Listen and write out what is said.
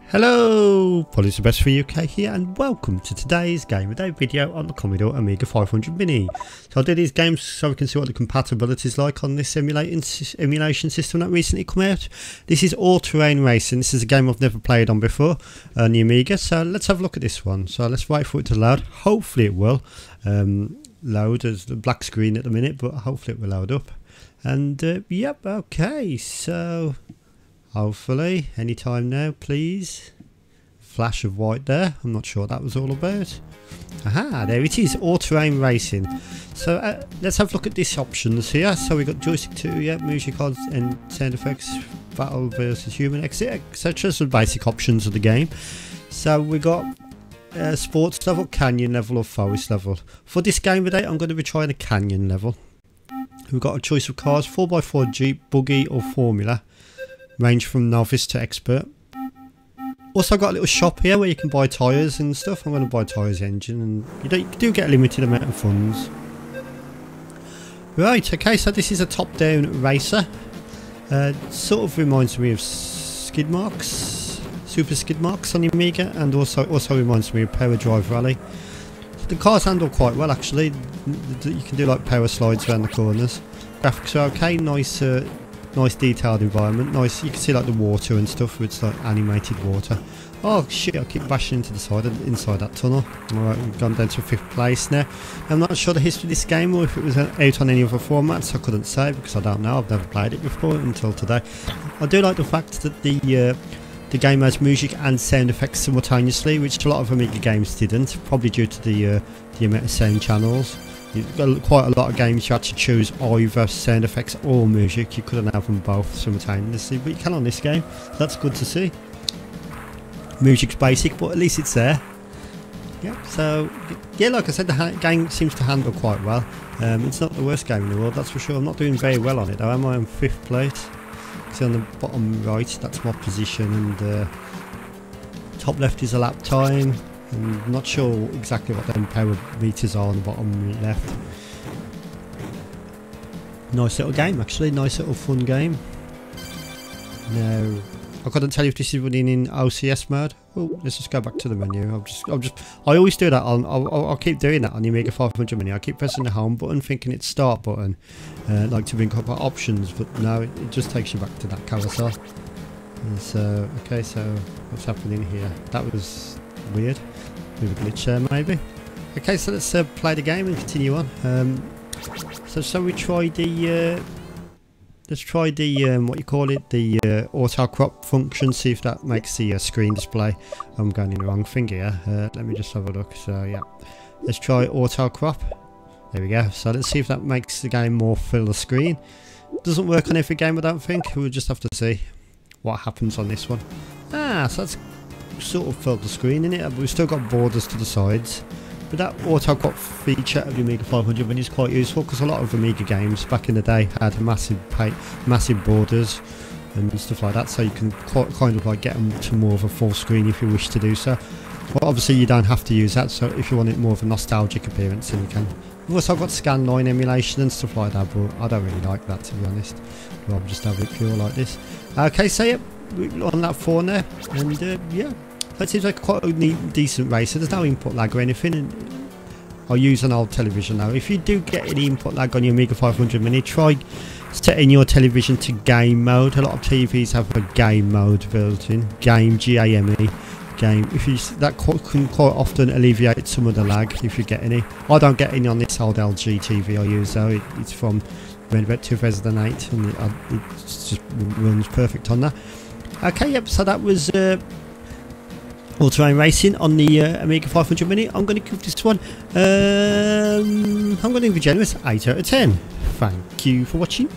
Hello, Polly's the best for UK here, and welcome to today's Game of Day video on the Commodore Amiga 500 Mini. So I do these games so we can see what the compatibility is like on this emulation system that recently come out. This is All Terrain Racing. This is a game I've never played on before on the Amiga, so let's have a look at this one. So let's wait for it to load. Hopefully it will load. There's the black screen at the minute, but hopefully it will load up. And yep, okay, so hopefully anytime now, please. Flash of white there. I'm not sure what that was all about. Aha, there it is, All Terrain Racing. So let's have a look at these options here. So we've got joystick 2, yeah, music odds and sound effects, battle versus human, etc. So basic options of the game. So we got sports level, canyon level or forest level. For this game today, I'm going to be trying a canyon level. We've got a choice of cars, 4x4 Jeep, buggy or Formula. Range from novice to expert. Also got a little shop here where you can buy tyres and stuff. I'm going to buy tyres engine, and you do get a limited amount of funds. Right, okay, so this is a top-down racer. Sort of reminds me of skid marks, super skid marks on the Amiga, and also reminds me of Power Drive Rally. The cars handle quite well actually. You can do like power slides around the corners. Graphics are okay, nice detailed environment, nice. You can see like the water and stuff, it's like animated water. Oh shit, I keep bashing into the side inside that tunnel. Alright, we've gone down to 5th place now. I'm not sure the history of this game or if it was out on any other formats. I couldn't say because I don't know, I've never played it before until today. I do like the fact that the game has music and sound effects simultaneously, which a lot of Amiga games didn't, probably due to the amount of sound channels. You've got quite a lot of games you had to choose either sound effects or music. You couldn't have them both simultaneously, but you can on this game. That's good to see. Music's basic, but at least it's there. Yeah, so yeah, like I said, the game seems to handle quite well. It's not the worst game in the world, that's for sure. I'm not doing very well on it though, am I? On 5th place. See on the bottom right, that's my position, and top left is a lap time. I'm not sure exactly what them power meters are on the bottom left. Nice little game actually, nice little fun game. Now, I couldn't tell you if this is running in OCS mode. Oh, let's just go back to the menu. I always do that I'll keep doing that on the Amiga 500 menu. I keep pressing the home button thinking it's start button, like to bring up options, but no, it just takes you back to that carousel. And so, okay, so what's happening here? That was weird. With a glitch there maybe. Okay, so let's play the game and continue on. So we try the let's try the what you call it, the auto crop function, see if that makes the screen display. I'm going in the wrong thing here. Let me just have a look. So yeah, let's try auto crop. There we go. So let's see if that makes the game more fill the screen. Doesn't work on every game I don't think. We'll just have to see what happens on this one. Ah, so that's sort of filled the screen in it. We've still got borders to the sides, but that auto crop feature of the Amiga 500 Mini is quite useful because a lot of Amiga games back in the day had massive borders and stuff like that, so you can kind of like get them to more of a full screen if you wish to do so. But obviously you don't have to use that, so if you want it more of a nostalgic appearance then you can. We've also got scan line emulation and stuff like that, but I don't really like that, to be honest. I'd rather just have it pure like this. Okay, so yep, on that 4 there, and yeah, that seems like quite a decent racer. There's no input lag or anything, and I'll use an old television now. If you do get any input lag on your Amiga 500 Mini, try setting your television to game mode. A lot of TVs have a game mode built in, game, G-A-M-E, game. If you, that can quite often alleviate some of the lag if you get any. I don't get any on this old LG TV I use though. It's from around about 2008, and it just runs perfect on that. Okay, yep, so that was All Terrain Racing on the Amiga 500 Mini. I'm going to give this one, I'm going to be generous, 8 out of 10. Thank you for watching.